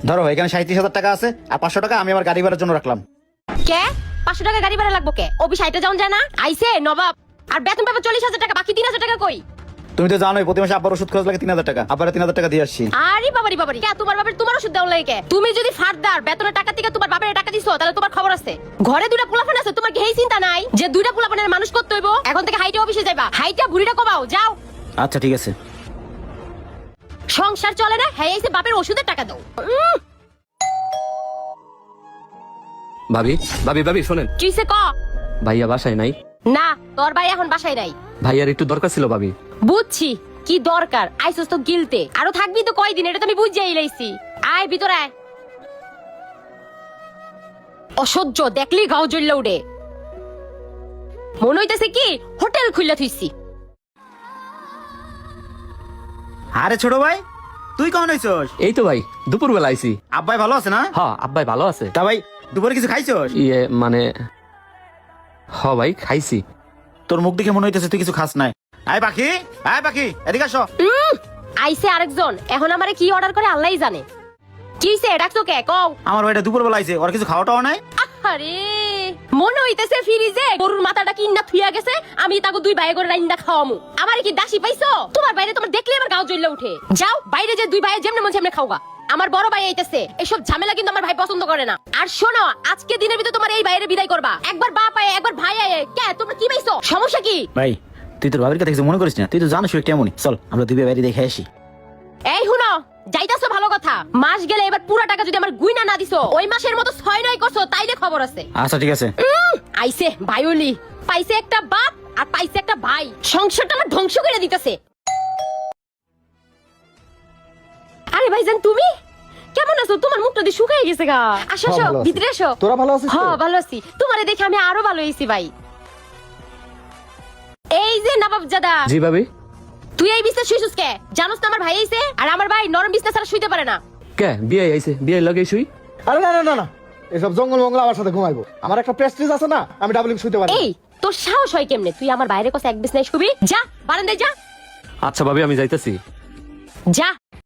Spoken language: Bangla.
ধরো এখানে 37,000 টাকা আছে, আর 500 টাকা আমি আমার গাড়ি ভাড়ার জন্য রাখলাম। কে 500 টাকা গাড়ি ভাড়া লাগবো কে? অফিস হাইটে যাওন যায় না? আইছে নবাব। আর বেতন পাবে 40,000 টাকা, বাকি 3,000 টাকা কই? তুমি তো জানোই প্রতি মাসে আব্বার ওষুধ খরচ লাগে 3,000 টাকা, আব্বারে 3,000 টাকা দিয়ে আসছি। আরে বাবারি বাবারি, কে তোমার বাবার তোমার ওষুধ দেওয়া লাগে কে? তুমি যদি ফারদার বেতনের টাকা থেকে তোমার বাবার টাকা দিছো, তাহলে তোমার খবর আছে। ঘরে দুইটা পোলাপান আছে, তোমার কি এই চিন্তা নাই যে দুইটা পোলাপানের মানুষ করতে হইব? এখন থেকে হাইটে অফিসে যাইবা, হাইটা বুড়িটা কমাও, যাও। আচ্ছা ঠিক আছে। সংসার চলে না, হ্যাঁ এসে বাপের ওষুধের টাকা দাও। ভাবি ভাবি ভাবি শোনেন, কিসে ক? ভাইয়া বাসায় নাই। না, তোর ভাই এখন বাসায় নাই। ভাইয়ার একটু দরকার ছিল ভাবি। বুঝছি কি দরকার, আইসস তো গিলতে। আরো থাকবি তো কয়দিন, এটা তো আমি বুঝাই লাইছি। আয় ভিতরে আয়। অসহ্য দেখলি গাও জ্বললে উঠে। মনে হইতেছে কি হোটেল খুললে থুইছি। আরে ছোট ভাই, তুই কখন হইছস? এই তো ভাই দুপুর বেলা আইছি। আব্বাই ভালো আছে না? হ্যাঁ আব্বাই ভালো আছে। তা ভাই দুপুরে কিছু খাইছস? ইয়ে মানে ভাই খাইছি। তোর মুখ দেখে মনে হইতেছে তুই কিছু খাস নাই। আয় পাখি, আয় পাখি, এদিকে আসো। আইছে আরেকজন, এখন আমারে কি অর্ডার করে আল্লাহই জানে। কিসে ডাকছো কে কও? আমার ভাইটা দুপুর বেলা আইছে, ওর কিছু খাওয়াটাও নাই। আরে মনে হইতেছে ফ্রিজে গরুর মাথাটা কিন্না থুইয়া গেছে, আমি তাকে দুই ভাই করে রাইন্দা খাওয়ামু। আমার কি দাসি পাইছো? তোমার বাইরে তোমার দেখলে আমার গাও জ্বললে উঠে। যাও বাইরে যে দুই ভাই যেমনে মন সেমনে খাওগা। আমার বড় ভাই আইতেছে, এসব ঝামেলা কিন্তু আমার ভাই পছন্দ করে না। আর শোনো, আজকে দিনের ভিতরে তোমার এই বাইরে বিদায় করবা। একবার বাপ আয়, একবার ভাই আয়। কে তোমরা কি পাইছো? সমস্যা কি? ভাই তুই তোর ভাবির কথা কিছু মনে করিস না, তুই তো জানিস একটু এমনই। চল আমরা দুই বাইরে দেখে আসি। এই হুনো, যাইতাছো ভালো কথা, মাস গেলে এবার পুরো টাকা যদি আমার গুইনা না দিছো, ওই মাসের মতো 6-9 করছো, তাইলে খবর আছে। আচ্ছা ঠিক আছে। আইছে বায়ুলি, পাইছে একটা বাপ আর পাইছে একটা ভাই, সংসারটা আমার ধ্বংস করে দিতেছে। আরে ভাইজান তুমি কেমন আছো? তোমার মুখটা দিয়ে শুকাই গেছে গা। আসো আসো ভিতরে আসো। তোরা ভালো আছিস? হ্যাঁ ভালো আছি, তোমারে দেখে আমি আরো ভালো হইছি ভাই। এই যে নবাব জাদা, জি ভাবি। তুই এই বিছনা শুইছিস কে? জানোস না আমার ভাই আইছে, আর আমার ভাই নরম বিছনা ছাড়া শুইতে পারে না। কে বিয়ে আইছে, বিয়ে লগে শুই। আরে না না না না, এসব জঙ্গল মঙ্গল আমার সাথে ঘুমাইবো। আমার একটা প্রেস্টিজ আছে না, আমি ডাবলিং শুইতে পারি। এই তোর সাহস হয় কেমনে? তুই আমার বাইরে কথা এক বিছনায় শুবি? যা বারান্দায় যা। আচ্ছা ভাবি আমি যাইতাছি। যা